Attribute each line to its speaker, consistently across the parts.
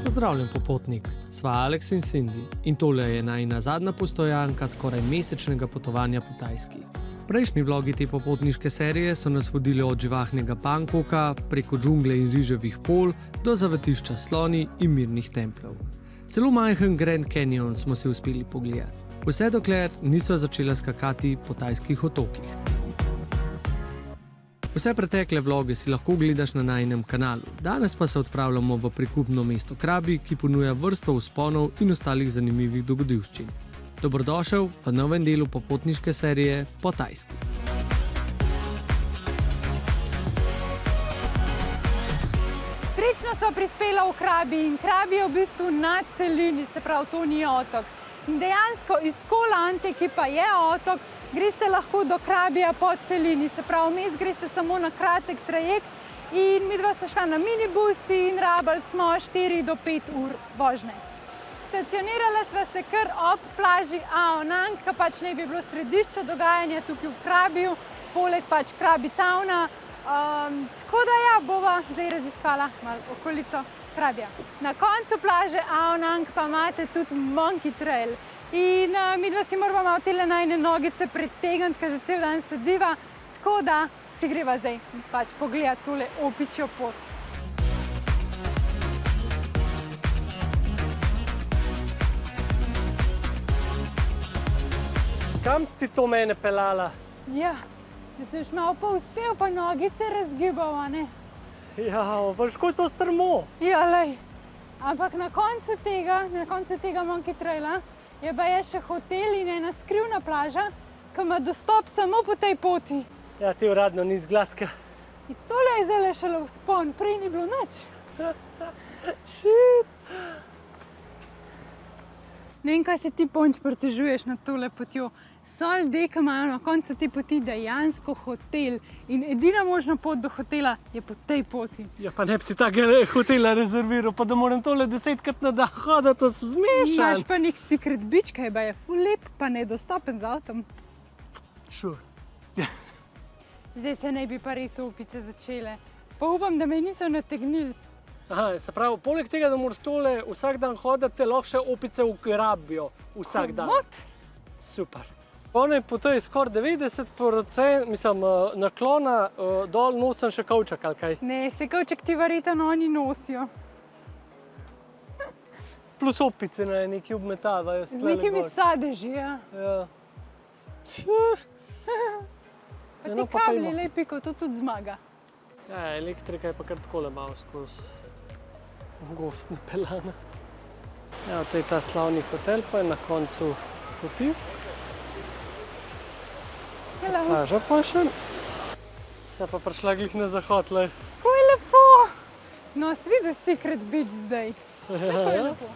Speaker 1: Pozdravljen popotnik, sva Alex in Cindy in tole je najina zadnja postojanka skoraj mesečnega potovanja po Tajski. Prejšnji vlogi te popotniške serije so nas vodili od živahnega Bangkoka preko džungle in riževih pol do zavetišča sloni in mirnih templjev. Celo majhen Grand Canyon smo si uspeli pogledati, vse dokler niso začela skakati po tajskih otokih. Vse pretekle vloge si lahko gledaš na najinem kanalu, danes pa se odpravljamo v prikupno mesto Krabi, ki ponuja vrsto vzponov in ostalih zanimivih dogodivščin. Dobrodošel v novem delu popotniške serije po Tajski.
Speaker 2: Srečno sva prispela v Krabi in Krabi je v bistvu na celini, se pravi, to ni otok. In dejansko iz Koh Lante, ki pa je otok, greste lahko do Krabija po celini, se pravi, vmes greste samo na kratek trajekt in midva sva šla na minibusi in rabili smo 4 do 5 ur vožnje. Stacionirala sva se kar ob plaži Ao Nang, ki pač ne bi bilo središče dogajanja tukaj v Krabiju, poleg pač Krabi Towna. Tako da ja, bova zdaj raziskala malo okolico Krabija. Na koncu plaže Ao Nang pa imate tudi Monkey Trail. In midva si moramo malo tele najine nogice pretegniti, ker že cel dan sediva, tako da si greva zdaj pač pogledati tole opičjo pot.
Speaker 3: Kam si ti to mene pelala?
Speaker 2: Ja, da sem še malo pa uspel, pa nogice razgibal, a ne?
Speaker 3: Ja, veš, ko je to strmo?
Speaker 2: Ja, lej. Ampak na koncu tega Monkey Traila je pa je še hotel in ena skrivna plaža, ki ima dostop samo po tej poti.
Speaker 3: Ja, ti uradno ni zgladka.
Speaker 2: In tole je zdaj šele vzpon, prej ni bilo nič.
Speaker 3: Shit!
Speaker 2: Ne vem, kaj se ti Ponč pritožuješ nad tole potjo. So ljudje, ki imajo na koncu te poti dejansko hotel in edina možna pot do hotela je po tej poti.
Speaker 3: Ja, pa ne bi si takega hotela rezerviral, pa da moram tole 10krat na dan hoditi, to sem zmešan.
Speaker 2: Imaš pa nek secret beach, kaj je ful lep, pa nedostopen z avtom.
Speaker 3: Sure.
Speaker 2: Zdaj se ne bi pa res opice začele. Pa upam, da me niso nategnili.
Speaker 3: Aha, se pravi, poleg tega, da moraš tole vsak dan hoditi, te lahko še opice ugrabijo vsak dan.
Speaker 2: Komot?
Speaker 3: Super. Ona je po tej skoraj 90%, mislim, naklona dol nosim še kovček, ali kaj?
Speaker 2: Ne, se kovček ti verjetno oni nosijo.
Speaker 3: Plus opice nekaj obmetavajo.
Speaker 2: Z nekimi sadeži, ja.
Speaker 3: Ja.
Speaker 2: Pa ti kabli lepi, ko to tudi zmaga.
Speaker 3: Ja, elektrika je pa kar takole malo skozi gost napeljana. Ja, to je ta slavni hotel, pa je na koncu poti.
Speaker 2: Hello.
Speaker 3: Plaža pa je še. Se pa prišla glih na zahod, lej.
Speaker 2: Kako je lepo! No, si videl secret beach zdaj. Kako je lepo.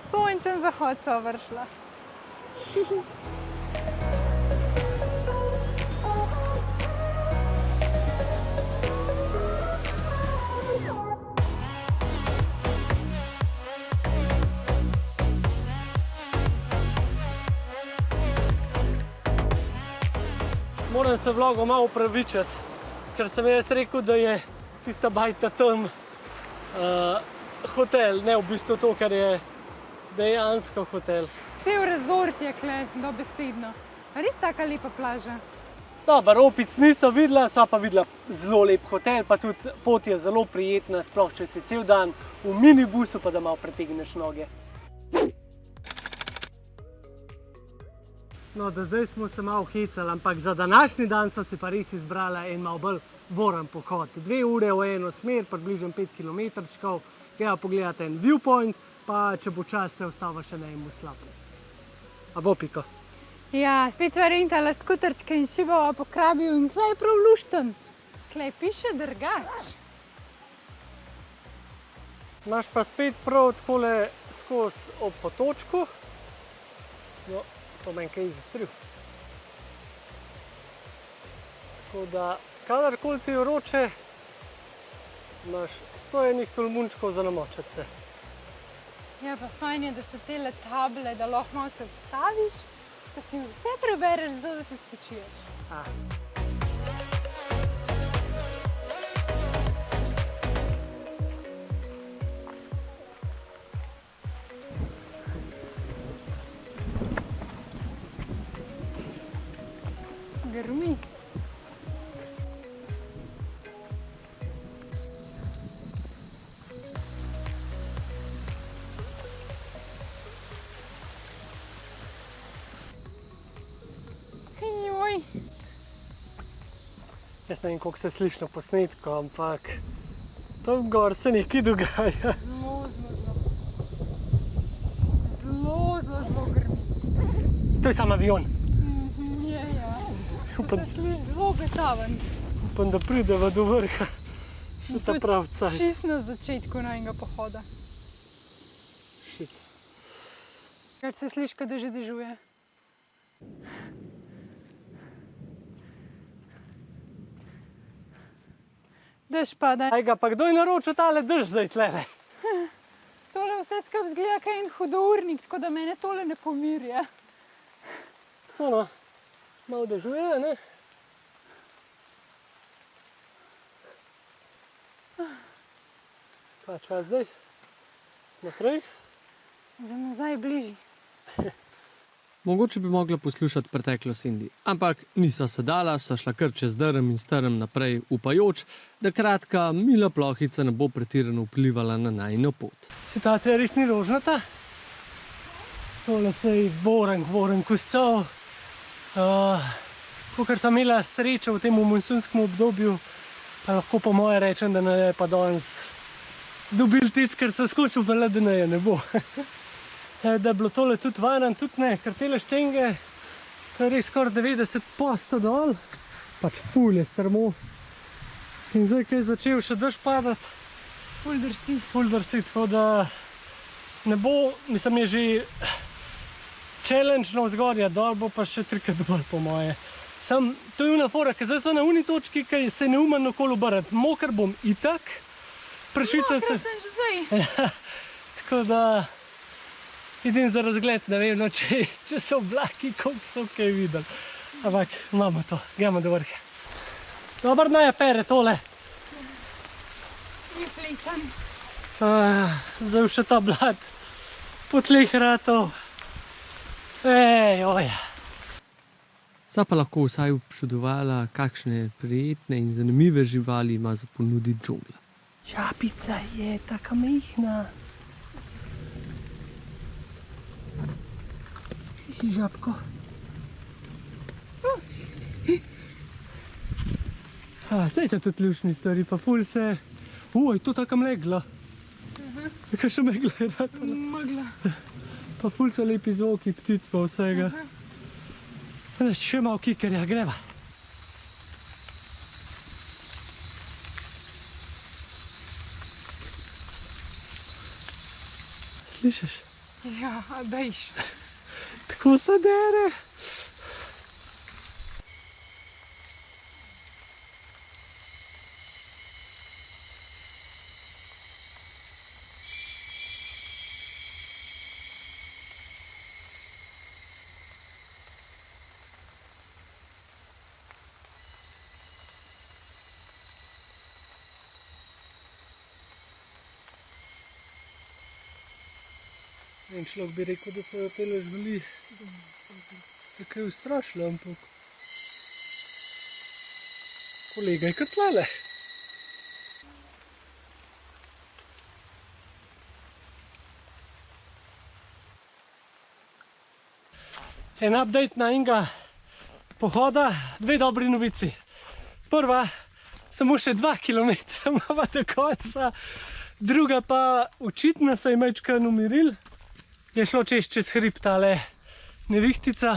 Speaker 2: Sončen zahod sva vršla.
Speaker 3: Moram se vlogo malo upravičiti, ker sem jaz rekel, da je tista bajta tam hotel, ne v bistvu to, kar je dejansko hotel.
Speaker 2: Cel rezort je kle, dobesedno. Res taka lepa plaža.
Speaker 3: Dobar, opic niso videla, sva pa videla zelo lep hotel, pa tudi pot je zelo prijetna, sploh če si cel dan v minibusu, pa da malo pretegneš noge. No, do zdaj smo se malo hecali, ampak za današnji dan so si pa res izbrala en malo bolj voren pohod. 2 ure v eno smer, približno 5 kilometrčkov, greva pogledati en viewpoint, pa če bo čas, se ostava še na enem slapu. A bo, Piko?
Speaker 2: Ja, spet sva rentala skuterčke in šibava po Krabiju in tle je prav lušten. Tle piše drugač.
Speaker 3: Imaš pa spet prav takole skozi ob potočku. No, to meni kaj zastril. Tako da, kadarkoli ti je vroče, imaš 100 enih tolmunčkov za namočiti se.
Speaker 2: Ja, pa fajn je, da so tele table, da lahko malo se vstaviš, da si vse prebereš, zato da se spočiješ. grmi. Joj.
Speaker 3: Jaz ne vem, koliko se sliši na posnetku, ampak tam gor se nekaj dogaja.
Speaker 2: Zelo grmi.
Speaker 3: To je sam avion.
Speaker 2: Je, ja. To se sliši zelo betaven.
Speaker 3: Upam, da prideva do vrha. Še ta prav cajt.
Speaker 2: Čist na začetku najnega pohoda.
Speaker 3: Shit.
Speaker 2: Ker se sliši, kot da že dežuje. Dež pada.
Speaker 3: Aj ga, pa kdo je naročil tale dež zdaj tlele?
Speaker 2: Tole vse skupaj zgleda kot en hudournik, tako da mene tole ne pomirja.
Speaker 3: Tako no, malo dežuje, ne? Kaj čas zdaj? Naprej?
Speaker 2: Za nazaj bližji.
Speaker 1: Mogoče bi mogla poslušati preteklo Cindy, ampak niso se dala, so šla kar čez drm in strm naprej, upajoč, da kratka, mila plohica ne bo pretirano vplivala na najino pot.
Speaker 3: Situacija res ni rožnata. Tole se je voren koscal. Kakor sem imela srečo v tem monsunskem obdobju, pa lahko po moje rečem, da ne je pa danes dobili tisto, kar so skozi upali, da ne bo. Da je bilo tole tudi varen, tudi ne, ker tele štenge, to je res skoraj 90% dol, pač ful je strmo. In zdaj, ko je začel še dež padati,
Speaker 2: Ful
Speaker 3: drsi, tako da ne bo, mislim, je že challenge navzgor, dol bo pa še trikrat dol po moje. Sam, to je una fora, ker zdaj so na uni točki, ki se ne umem okoli obrati. Moker bom itak, pršica se...
Speaker 2: Mokra sem že zdaj.
Speaker 3: Tako da idem za razgled, ne vem, no, če so oblaki, koliko so kaj videli. Ampak imamo to, gremo do vrha. Dobar naj pere tole.
Speaker 2: Je fletan.
Speaker 3: Zdaj še ta blad po tleh ratov. Oj.
Speaker 1: Sva pa lahko vsaj občudovala, kakšne prijetne in zanimive živali ima za ponuditi džungla.
Speaker 3: Žabica je taka majhna. Si žabko. Saj so tudi lušni stvari, pa ful se... je to taka megla. Kaj še megla je ratala.
Speaker 2: Megla.
Speaker 3: Pa ful so lepi zvoki, ptic pa vsega. Še malo kikerja, greva. Slišiš?
Speaker 2: Ja, bejš.
Speaker 3: Tako se dere. En človek bi rekel, da so tele živali kaj ustrašile, ampak kolega je kar tlele. En update na enega pohoda, dve dobri novici. Prva, samo še 2 kilometra imava do konca, druga pa očitno se je majčkeno umiril. Je šlo čez hrib tale nevihtica,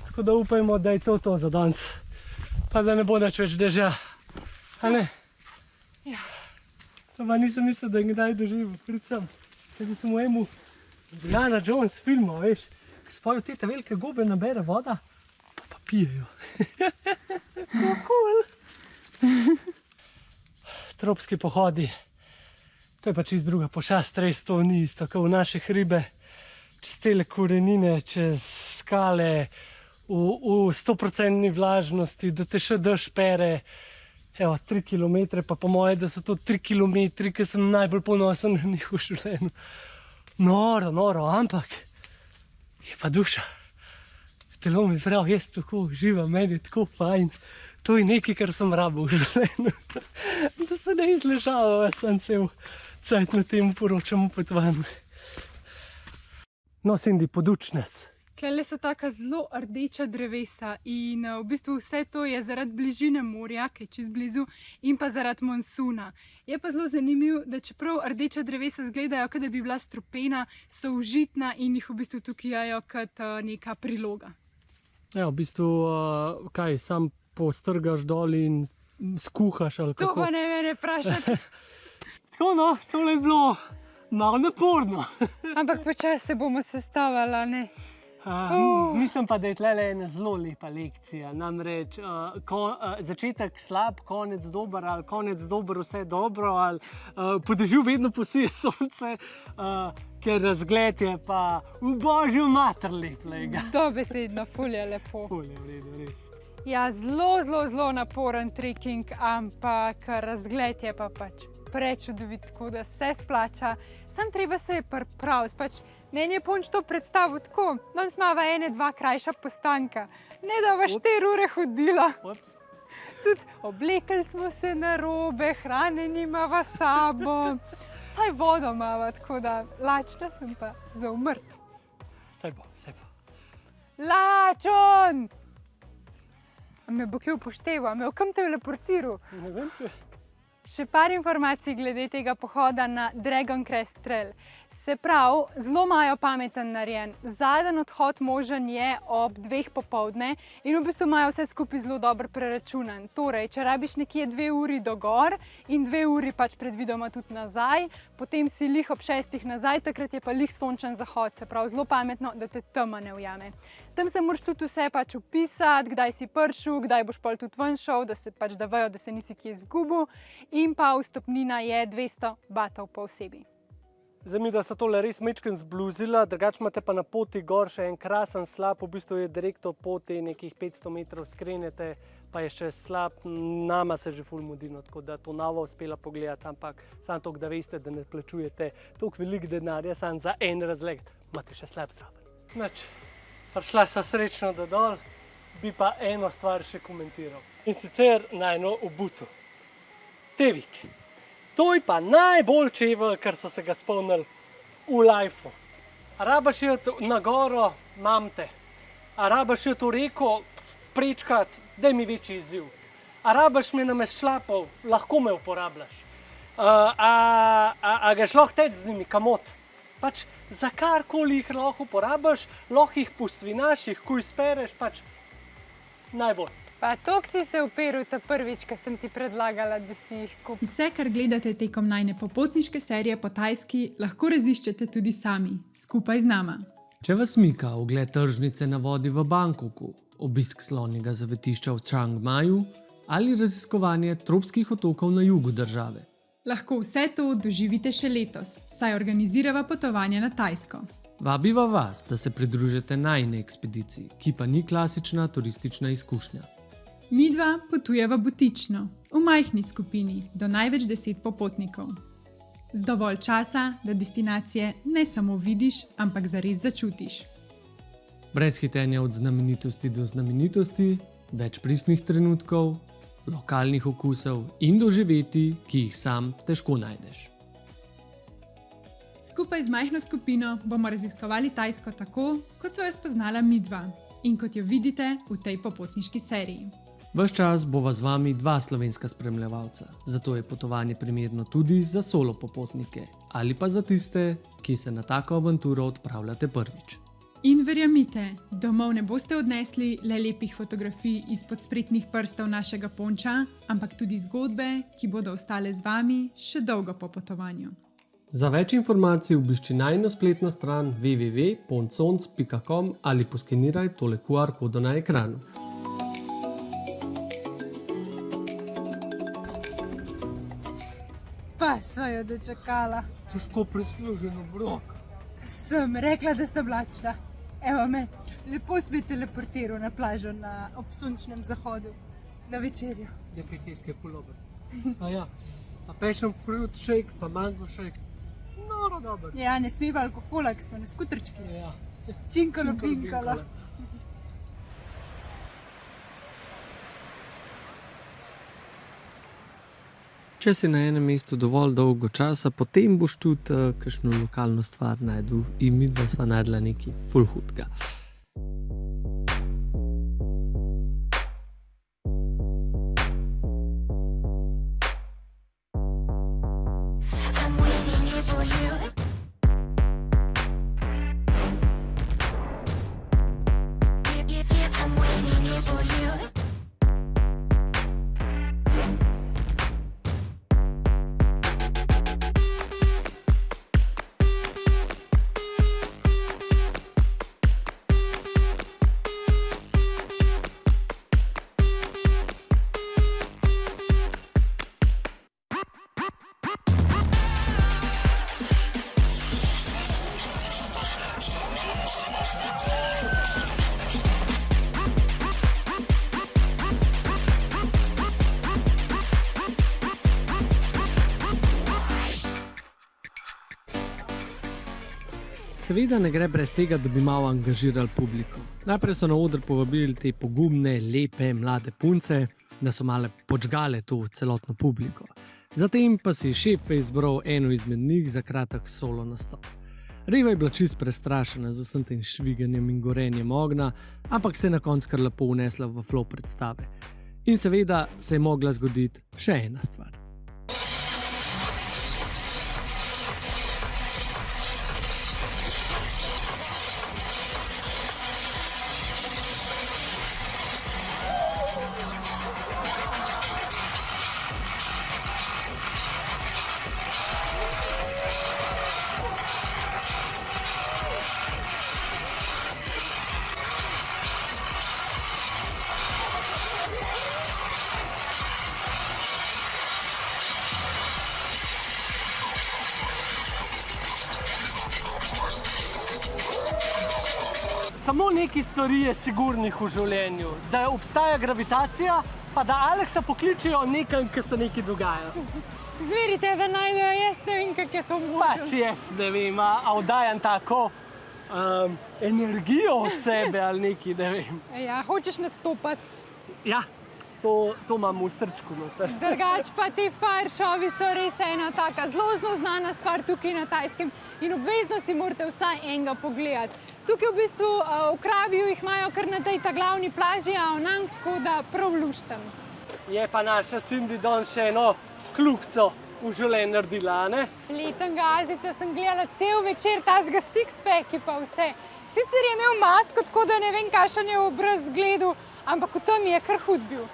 Speaker 3: tako da upajmo, da je to za danes. Pa da ne bo nič več dežja. A ne?
Speaker 2: Ja.
Speaker 3: To pa nisem mislil, da je kdaj doživel. Pricam, če sem v emu Indiana Jones filma, veš, ki spajo te velike gobe, nabere voda, pa pijejo. Cool. Tropski pohodi. To je pa čist druga pošast, res to ni isto, kot v naše hribe. Čez tele korenine, čez skale, v 100% vlažnosti, da te še dež pere. Evo, 3 kilometre, pa po moje, da so to 3 kilometri, ki sem najbolj ponosen na njih v življenju. Noro, ampak je pa duša. telo mi pravi, jaz tako uživam, meni je tako fajn. To je nekaj, kar sem rabil v življenju. Da se ne izležava, sem cel cajt na tem poročam o potovanju. No, Cindy, poduč nas.
Speaker 2: Klele so taka zelo rdeča drevesa in v bistvu vse to je zaradi bližine morja, ki je čez blizu, in pa zaradi monsuna. Je pa zelo zanimivo, da čeprav rdeča drevesa izgledajo, kot da bi bila strupena, so užitna in jih v bistvu tukaj jajo kot neka priloga.
Speaker 3: Ja, v bistvu, kaj, sam postrgaš dol in skuhaš ali kako?
Speaker 2: To pa ne mene vprašati.
Speaker 3: Tako no, tole je bilo malo naporno.
Speaker 2: Ampak počasi se bomo sestavljala, ne?
Speaker 3: Mislim pa, da je tle ena zelo lepa lekcija. Namreč začetek slab, konec dober ali konec dober, vse dobro ali po dežju vedno posije sonce, ker razgled je pa v božjo mater leplega.
Speaker 2: Dobesedno, ful je lepo.
Speaker 3: Ful je v redu, res.
Speaker 2: Ja, zelo naporen trekking, ampak razgled je pa pač prečudovit, tako da se splača. Sam treba se je pripraviti, pač meni je Ponč to predstavil tako, danes imava 1-2 krajša postanka, ne da va 4 ure hodila. Tudi oblekli smo se narobe, hrane nimava s sabo, saj vodo imava, tako da lačna sem pa za umrt.
Speaker 3: Saj bo.
Speaker 2: Lačon! A me bo kje upošteval, a me v kam te teleportiral?
Speaker 3: Ne vem, če...
Speaker 2: Še par informacij glede tega pohoda na Dragon Crest Trail. Se pravi, zelo imajo pameten narejen. Zadnji odhod možen je ob 2 popoldne in v bistvu imajo vse skupaj zelo dobro preračunan. Torej, če rabiš nekje 2 uri do gor in 2 uri pač predvidoma tudi nazaj, potem si lih ob 6 nazaj, takrat je pa lih sončen zahod. Se pravi, zelo pametno, da te tema ne ujame. Tam se moraš tudi vse pač upisati, kdaj si prišel, kdaj boš pol tudi ven šel, da se pač da vejo, da se nisi kje izgubil. In pa vstopnina je 200 batov po osebi.
Speaker 3: Zdaj mi, da so tole res mečken zbluzila, drugače imate pa na poti gor še en krasen slap, v bistvu je direkt od poti nekih 500 metrov skrenete, pa je še slap, nama se že ful mudino, tako da to novo uspela pogledati, ampak samo toliko, da veste, da ne plačujete toliko veliko denarja, samo za en razgled, imate še slab zraven. Nič, prišla sem srečno do dol, bi pa eno stvar še komentiral. In sicer na eno obuto. Tevik. To je pa najbolj čevelj, kar so se ga spomnili v lifeu. A rabaš iti na goro, imam te. A rabaš iti v reko, prečkat, daj mi večji izziv. A rabaš me namest šlapov, lahko me uporabljaš. A gaš lahko teč z njimi, kamot. Pač za karkoli jih lahko uporabljaš, lahko jih posvinaš, jih kuj spereš, pač najbolj.
Speaker 2: Pa toliko si se uperil ta prvič, ko sem ti predlagala, da si jih kupil.
Speaker 4: Vse, kar gledate tekom najine popotniške serije po Tajski, lahko raziščete tudi sami, skupaj z nama.
Speaker 1: Če vas mika ogled tržnice na vodi v Bangkoku, obisk slonjega zavetišča v Chiang Maju ali raziskovanje tropskih otokov na jugu države.
Speaker 4: Lahko vse to doživite še letos, saj organizirava potovanje na Tajsko.
Speaker 1: Vabiva vas, da se pridružite najini ekspediciji, ki pa ni klasična turistična izkušnja.
Speaker 4: Midva potujeva butično, v majhni skupini, do največ 10 popotnikov. Z dovolj časa, da destinacije ne samo vidiš, ampak zares začutiš.
Speaker 1: Brez hitenja od znamenitosti do znamenitosti, več pristnih trenutkov, lokalnih okusov in doživetij, ki jih sam težko najdeš.
Speaker 4: Skupaj z majhno skupino bomo raziskovali Tajsko tako, kot so jo spoznala midva in kot jo vidite v tej popotniški seriji.
Speaker 1: Ves čas bova z vami 2 slovenska spremljevalca, zato je potovanje primerno tudi za solo popotnike ali pa za tiste, ki se na tako avanturo odpravljate prvič.
Speaker 4: In verjemite, domov ne boste odnesli le lepih fotografij izpod spretnih prstov našega Ponča, ampak tudi zgodbe, ki bodo ostale z vami še dolgo po potovanju.
Speaker 1: Za več informacij obišči najino spletno stran www.poncons.com ali poskeniraj tole QR kodo na ekranu.
Speaker 2: Pa sva jo dočakala.
Speaker 3: Težko prislužen obrok.
Speaker 2: Sem rekla, da sta oblačna. Evo me, lepo si me teleportiral na plažo ob sončnem zahodu, na večerjo.
Speaker 3: Je kaj tiskaj ful dober. Ja, pa passion fruit shake, pa mango shake. Noro dober.
Speaker 2: Ja, ne smeva alkohola, ki smo na skuterčki.
Speaker 3: Ja.
Speaker 2: Činkalo, pinkalo.
Speaker 1: Če si na enem mestu dovolj dolgo časa, potem boš tudi kakšno lokalno stvar najdel in midva sva najdla nekaj ful hudega. Seveda ne gre brez tega, da bi malo angažirali publiko. Najprej so na oder povabili te pogumne, lepe, mlade punce, da so male podžgale to celotno publiko. Zatem pa si šef izbral eno izmed njih za kratek solo nastop. Reva je bila čist prestrašena z vsem tem šviganjem in gorenjem ognja, ampak se je na koncu kar lepo unesla v flow predstave. In seveda se je mogla zgoditi še ena stvar.
Speaker 3: Samo nekaj stvari je sigurnih v življenju. Da obstaja gravitacija, pa da Aleksa pokličejo nekam, ki se nekaj dogaja.
Speaker 2: Zveri tebe najdejo, jaz ne vem, kako je to možno.
Speaker 3: Pač jaz ne vem, a oddajam tako energijo od sebe ali nekaj, ne vem.
Speaker 2: Ja, hočeš nastopati.
Speaker 3: Ja, to imam v srčku noter.
Speaker 2: Drugač pa ti fire showi so res ena taka zelo znana stvar tukaj na Tajskem in obvezno si morate vsaj enega pogledati. Tukaj v bistvu v Krabiju jih imajo kar na tej glavni plaži, Aonang, tako da prav luštem.
Speaker 3: Je pa naša Cindy Don še eno kljukico v življenju naredila, ne?
Speaker 2: Letenga Azica sem gledala cel večer, tazga six-pack pa vse. Sicer je imel masko, tako da ne vem, kakšen je obraz gledal, ampak v tem je kar hud bil.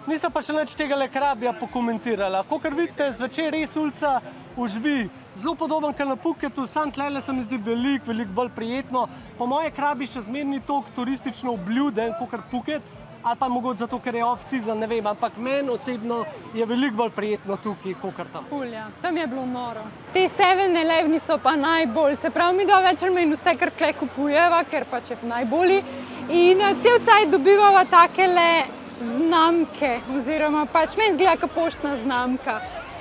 Speaker 3: Nisem pa še nič tega Krabija pokomentirala. Kakor vidite, zvečer res ulica oživi. Zelo podoben kot na Phuketu, sam tlele se mi zdi veliko bolj prijetno. Po moje Krabi še zmeraj ni toliko turistično obljuden kot Phuket, ali pa mogoče zato, ker je off-season, ne vem, ampak meni osebno je veliko bolj prijetno tukaj kot tam.
Speaker 2: Ja, tam je bilo noro. Te 7-Eleveni so pa najbolj, se pravi, mi da več ali manj vse, kar tukaj kupujeva, ker pač je najbolj. In cel cajt dobivava takele znamke, oziroma pač meni zgleda kot poštna znamka.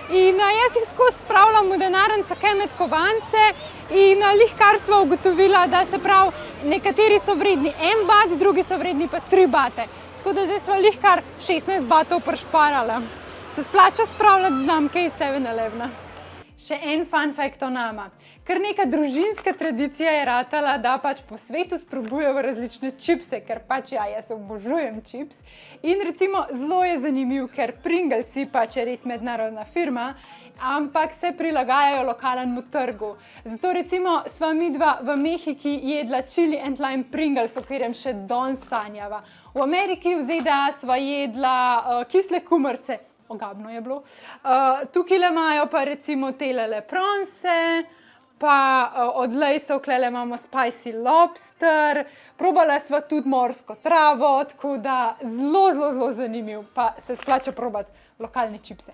Speaker 2: In jaz jih skozi spravljam v denarnico kaj med kovance in kar sva ugotovila, da se pravi, nekateri so vredni 1 bat, drugi so vredni pa 3 bate. Tako da zdaj sva kar 16 batov prišparala. Se splača spravljati znamke iz 7-Elevena. Še en fun fact o nama. Kar neka družinska tradicija je ratala, da pač po svetu sprobujejo različne čipse, ker pač jaz obožujem čips. In recimo zelo je zanimiv, ker Pringlesi pač je res mednarodna firma, ampak se prilagajajo lokalnemu trgu. Zato recimo sva midva v Mehiki jedla chili and lime Pringles, o katerem še danes sanjava. V Ameriki, v ZDA sva jedla kisle kumarice. Ogabno je bilo. Tukaj imajo pa recimo tele pronse, pa od Lejsov klele imamo spicy lobster, probala sva tudi morsko travo, tako da zelo zanimiv, pa se splača probati lokalne čipse.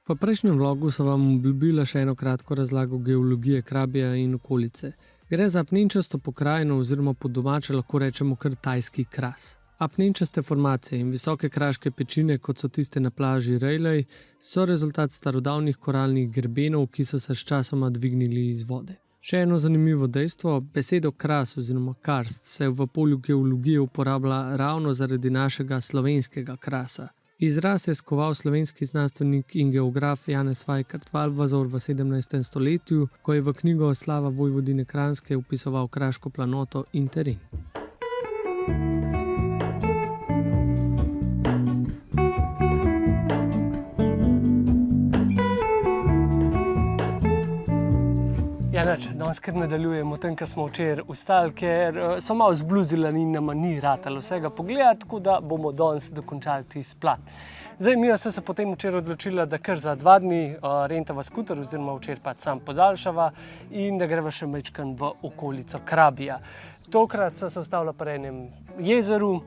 Speaker 1: V prejšnjem vlogu so vam obljubila še eno kratko razlago geologije Krabija in okolice. Gre za apnenčasto pokrajino oziroma po domače lahko rečemo kar tajski kras. Apnenčaste formacije in visoke kraške pečine, kot so tiste na plaži Rejlej, so rezultat starodavnih koralnih grebenov, ki so se sčasoma dvignili iz vode. Še eno zanimivo dejstvo, besedo kras oziroma karst se v polju geologije uporablja ravno zaradi našega slovenskega krasa. Izraz je skoval slovenski znanstvenik in geograf Janez Vajkard Valvazor v 17. stoletju, ko je v knjigo Slava Vojvodine Kranjske opisoval kraško planoto in teren.
Speaker 3: Ja, danes kar nadaljujemo tam, kjer smo včeraj ustali, ker so malo zbluzili in nama ni ratalo vsega pogledati, tako da bomo danes dokončali tisti plan. Zdaj, mi smo se potem včeraj odločili, da kar za 2 dni rentava skuter, oziroma včeraj pa sam podaljšava in da greva še majčkeno v okolico Krabija. Tokrat so se ustavila pri enem jezeru,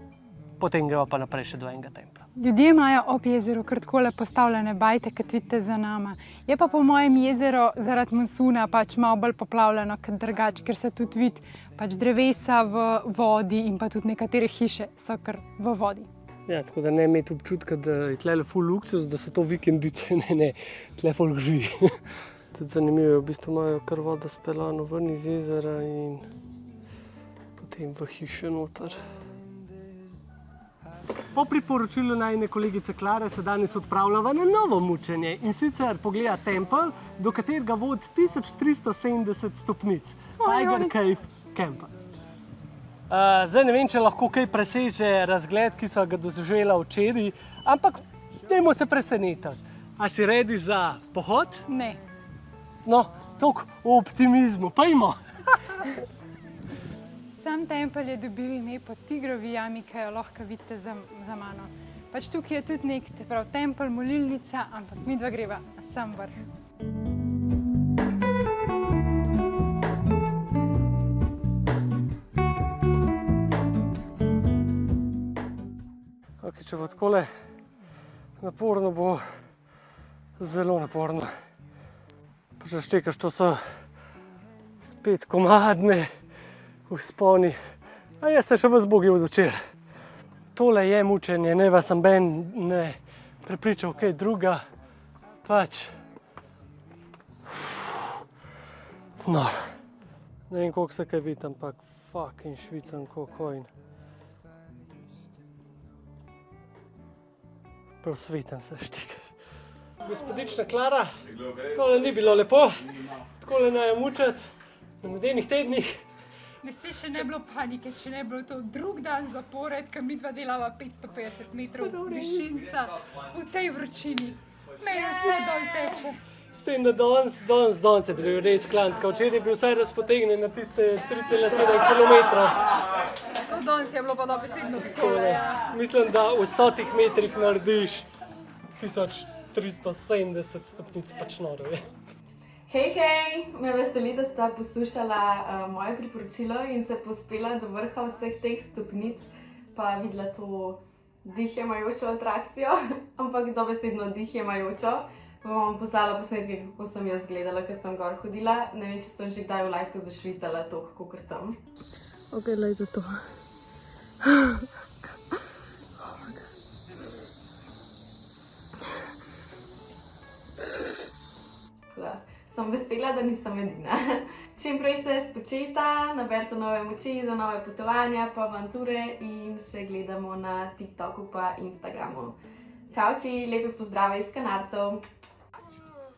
Speaker 3: potem greva pa naprej še do enega templa.
Speaker 2: Ljudje imajo ob jezeru kar takole postavljene bajte, kot vidite za nama. Je pa po mojem jezero zaradi monsuna pač malo bolj poplavljeno kot drugače, ker se tudi vidi pač drevesa v vodi in pa tudi nekatere hiše so kar v vodi.
Speaker 3: Ja, tako da ne imeti občutka, da je tlele ful luksus, da so to vikendice, ne, tle folk živi. Tudi zanimivo je, v bistvu imajo kar voda speljano ven iz jezera in potem v hiše noter. Po priporočilu najine kolegice Klare se danes odpravljava na novo mučenje in sicer pogleda tempelj, do katerega vodi 1370 stopnic. Tiger Cave Camp. Zdaj ne vem, če lahko kaj preseže razgled, ki so ga doživela včeraj, ampak dajmo se presenetiti. A si ready za pohod?
Speaker 2: Ne.
Speaker 3: No, toliko o optimizmu, pojmo!
Speaker 2: Sam tempelj je dobil ime po tigrovi jami, ki jo lahko vidite za mano. Pač tukaj je tudi nek tempelj, molilnica, ampak midva greva na sam vrh.
Speaker 3: Okay, če bo takole naporno, bo zelo naporno. Pa če štekaš, to so spet komadne vzponi, a jaz se še vas bogil od včeraj. Tole je mučenje, ne vas noben ne prepričal kaj druga, pač noro. Ne vem, koliko se kaj vidi, ampak fucking švicam kokojn. Prav sveten se štikaš. Gospodična Klara, tole ni bilo lepo, takole naj jo mučati na medenih tednih.
Speaker 4: Ne se še ne bilo panike, če ne bilo to drug dan zapored, ko midva delava 550 metrov višinca v tej vročini. Meni vse dol teče.
Speaker 3: S tem, da danes je bil res klanska. Včeraj je bil vsaj razpotegnjen na tiste 3,7 km.
Speaker 4: To danes je bilo pa dobesedno takole, ja.
Speaker 3: Mislim, da v 100 metrih narediš 1370 stopnic, pač noro je.
Speaker 5: Hej, me veseli, da sta poslušala moje priporočilo in se pospela do vrha vseh teh stopnic, pa videla to dihjemajočo atrakcijo, ampak dobesedno dihjemajočo. Vam poslala posnetke, kako sem jaz gledala, ko sem gor hodila. Ne vem, če sem že kdaj v lifeu zašvicala toliko, kakor tam.
Speaker 2: Ok, lej za to.
Speaker 5: Sem vesela, da nisem edina. Čim prej se spočijta, naberite nove moči za nove potovanja pa avanture in se gledamo na TikToku pa Instagramu. Čauči, lepe pozdrave iz Kanarcev.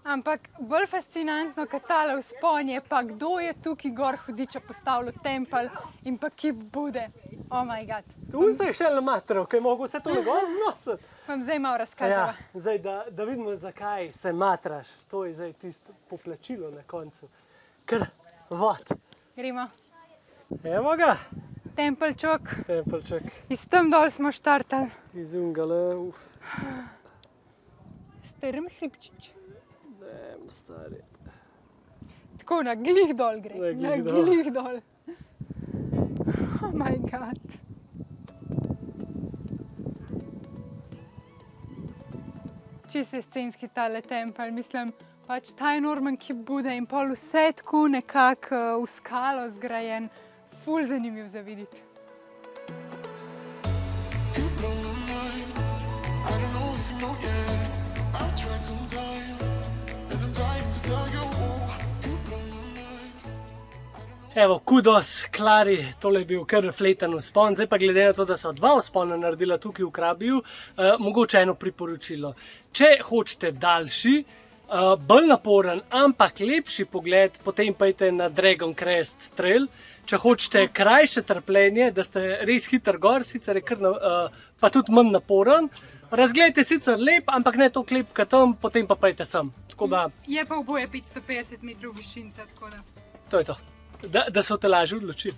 Speaker 2: Ampak bolj fascinantno kot tale vzpon je pa, kdo je tukaj gor hudiča postavil tempelj in pa kip Bude. Oh my god.
Speaker 3: Tu se je še matral, ki je mogel vse to gor znositi.
Speaker 2: Vam zdaj malo razkazala.
Speaker 3: Ja, zdaj, da vidimo, zakaj se matraš. To je zdaj tisto poplačilo na koncu. Kar vod.
Speaker 2: Gremo.
Speaker 3: Evo ga.
Speaker 2: Tempeljček.
Speaker 3: Tempeljček.
Speaker 2: Iz tam dol smo štartali.
Speaker 3: Iz Ungale,
Speaker 2: Strm hribčič.
Speaker 3: Dajmo, stari.
Speaker 2: Tako na glih dol gre.
Speaker 3: Na glih
Speaker 2: dol. Oh my god. Čisto je scenski tale tempelj, mislim, pač ta enormen kip Bude in pol vse tako nekako v skalo zgrajen, ful zanimiv za videti.
Speaker 3: Evo, kudos, Klari, tole je bil kar fleten vzpon. Zdaj pa glede na to, da so 2 vzpona naredila tukaj v Krabiju, mogoče eno priporočilo. Če hočete daljši, bolj naporen, ampak lepši pogled, potem pojďte na Dragon Crest Trail. Če hočete krajše trpljenje, da ste res hiter gor, sicer je kar pa tudi manj naporen. Razgled je sicer lep, ampak ne toliko lep kot tam, potem pa pojďte sem. Tako da,
Speaker 4: Je pa oboje 550 metrov višinca, tako da.
Speaker 3: to je to. Da so te lažje odločili.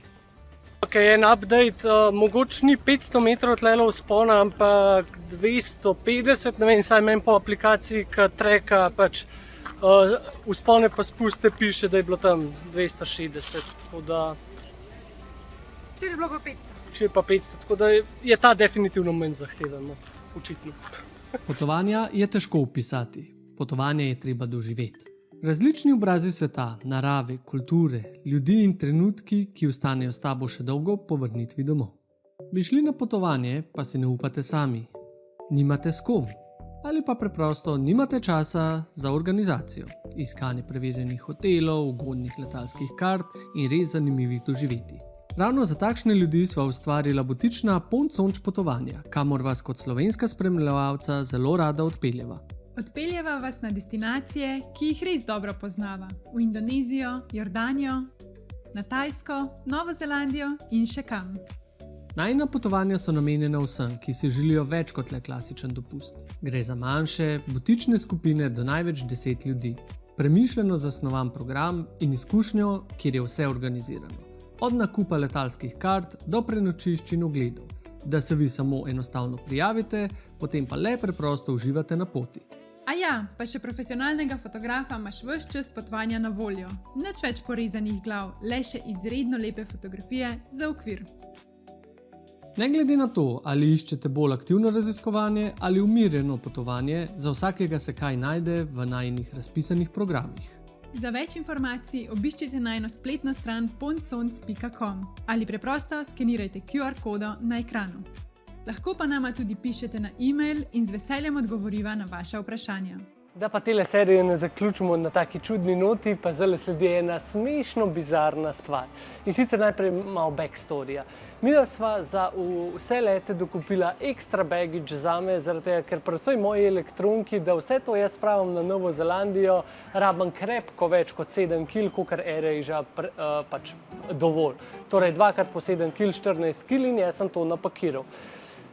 Speaker 3: Ok, en update, mogoče ni 500 metrov tlele vzpona, ampak 250, ne vem, saj meni po aplikaciji, ki treka pač vzpone pa spuste, piše, da je bilo tam 260, tako da,
Speaker 4: Če je bilo pa 500.
Speaker 3: če je pa 500, tako da je ta definitivno manj zahteven, no, očitno.
Speaker 1: Potovanja je težko opisati, potovanje je treba doživeti. Različni obrazi sveta, narave, kulture, ljudi in trenutki, ki ostanejo s tabo še dolgo po vrnitvi domov. Bi šli na potovanje, pa se ne upate sami. Nimate s kom. Ali pa preprosto nimate časa za organizacijo, iskanje preverjenih hotelov, ugodnih letalskih kart in res zanimivih doživetij. Ravno za takšne ljudi sva ustvarila butična Pontsonč potovanja, kamor vas kot slovenska spremljevalca zelo rada odpeljeva.
Speaker 4: Odpeljeva vas na destinacije, ki jih res dobro poznava. V Indonezijo, Jordanijo, na Tajsko, Novo Zelandijo in še kam.
Speaker 1: Najina potovanja so namenjena vsem, ki si želijo več kot le klasičen dopust. Gre za manjše, butične skupine do največ 10 ljudi. Premišljeno zasnovan program in izkušnjo, kjer je vse organizirano. Od nakupa letalskih kart do prenočišč in ogledov, da se vi samo enostavno prijavite, potem pa le preprosto uživate na poti.
Speaker 4: A ja, pa še profesionalnega fotografa imaš ves čas potovanja na voljo. Nič več porezanih glav, le še izredno lepe fotografije za okvir.
Speaker 1: Ne glede na to, ali iščete bolj aktivno raziskovanje ali umirjeno potovanje, za vsakega se kaj najde v najinih razpisanih programih.
Speaker 4: Za več informacij obiščite najino spletno stran pontsonc.com ali preprosto skenirajte QR kodo na ekranu. Lahko pa nama tudi pišete na e-mail in z veseljem odgovoriva na vaša vprašanja.
Speaker 3: Da pa tele serije ne zaključimo na taki čudni noti, pa zdaj sledi ena smešno bizarna stvar. In sicer najprej malo backstorija. Midva sva za vse lete dokupila ekstra baggage zame, zaradi tega, ker predvsem moji elektronki, da vse to jaz spravim na Novo Zelandijo, rabim krepko več kot 7 kg, kakor ere je že pač dovolj. Torej 2x po 7 kg, 14 kg in jaz sem to napakiral.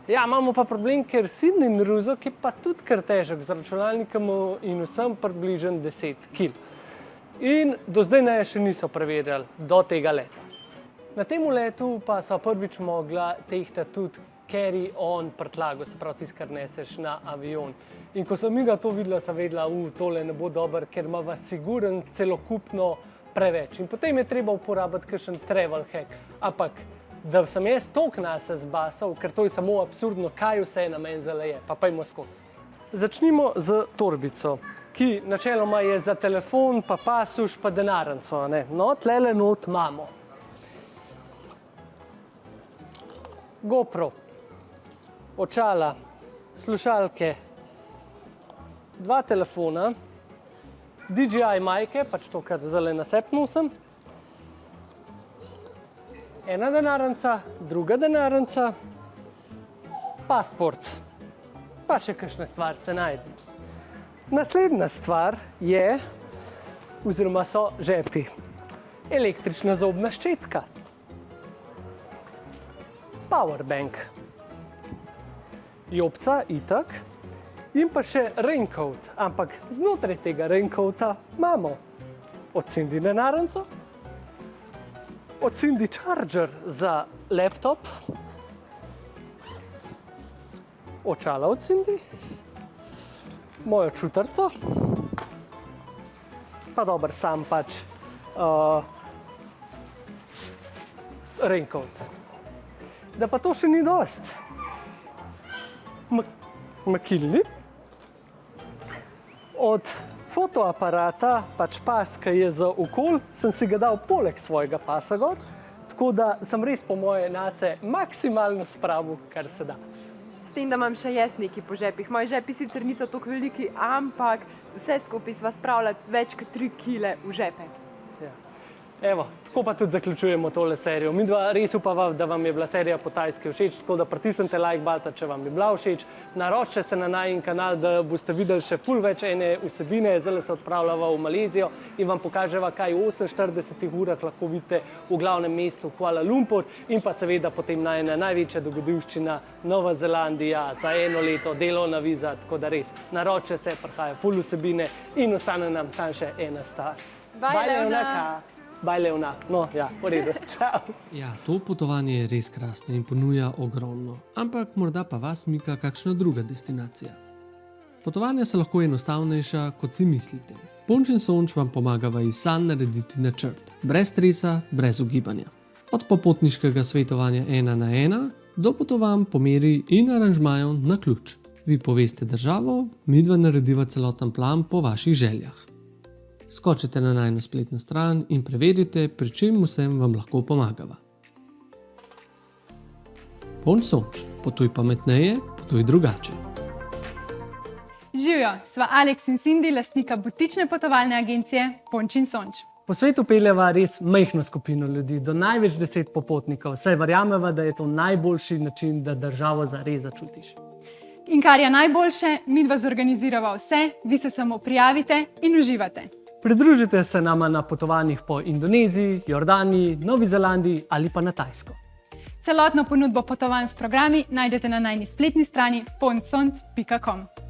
Speaker 3: Ja, imamo pa problem, ker Sydney Ruzok je pa tudi kar težek, z računalnikom in vsem približen 10 kg. In do zdaj ne še niso preverjali, do tega leta. Na tem letu pa so prvič mogla tehtati tudi carry-on prtljago, se pravi tisto, kar neseš na avion. In ko sem midva to videla, sem vedela, tole ne bo dobro, ker ima vas siguren celokupno preveč. In potem je treba uporabiti kakšen travel hack. Ampak da sem jaz toliko nase zbasal, ker to je samo absurdno, kaj vse na meni zaleje, pa pojmo skozi. Začnimo z torbico, ki načeloma je za telefon, pa pasuš, pa denarnico. No, tlele not imamo GoPro, očala, slušalke, 2 telefona, DJI majke, pač to, kar zdaj nasepnil sem, ena denarnica, druga denarnica, pasport, pa še kakšna stvar se najde. Naslednja stvar je, oziroma so žepi, električna zobna ščetka, powerbank, jopca itak in pa še raincoat, ampak znotraj tega raincoata imamo od Cindy denarnico, od Cindy charger za laptop, očala od Cindy, mojo čutrco, pa dober sam pač raincoat. Da pa to še ni dost. Makilni. Od fotoaparata, pač pas, ki je za okol, sem si ga dal poleg svojega pasa gor, tako da sem res po moje nase maksimalno spravil, kar se da.
Speaker 6: S tem, da imam še jaz nekaj po žepih. Moji žepi sicer niso toliko veliki, ampak vse skupaj sva spravila več kot 3 kile v žepe.
Speaker 3: Ja. Evo, tako pa tudi zaključujemo tole serijo. Mi dva res upava, da vam je bila serija po Tajski všeč, tako da pritisnite like button, če vam je bila všeč. Naročite se na najin kanal, da boste videli še ful več ene vsebine. Zdaj se odpravljava v Malezijo in vam pokaževa, kaj v 48 urah lahko vidite v glavnem mestu Kuala Lumpur in pa seveda potem najina največja dogodivščina Nova Zelandija za 1 leto, delovna viza, tako da res naročite se, prihaja ful vsebine in ostane nam samo še ena stvar.
Speaker 6: Bye, Leona.
Speaker 3: Bye, Leona. No, ja, v redu. Čau.
Speaker 1: Ja, to potovanje je res krasno in ponuja ogromno, ampak morda pa vas mika kakšna druga destinacija. Potovanja so lahko enostavnejša, kot si mislite. Ponč in Sonč vam pomagava iz sanj narediti načrt, brez stresa, brez ugibanja. Od popotniškega svetovanja 1 na 1 do potovanj po meri in aranžmajev na ključ. Vi poveste državo, midva narediva celoten plan po vaših željah. Skočite na najino spletno stran in preverite, pri čem vsem vam lahko pomagava. Ponč Sonč, potuj pametneje, potuj drugače.
Speaker 2: Živijo, sva Alex in Cindy, lastnika butične potovalne agencije Ponč in Sonč.
Speaker 3: Po svetu peljeva res majhno skupino ljudi, do največ 10 popotnikov, saj verjameva, da je to najboljši način, da državo zares začutiš.
Speaker 2: In kar je najboljše, midva zorganizirava vse, vi se samo prijavite in uživate.
Speaker 3: Pridružite se nama na potovanjih po Indoneziji, Jordaniji, Novi Zelandiji ali pa na Tajsko.
Speaker 2: Celotno ponudbo potovanj s programi najdete na najni spletni strani ponchsonc.com.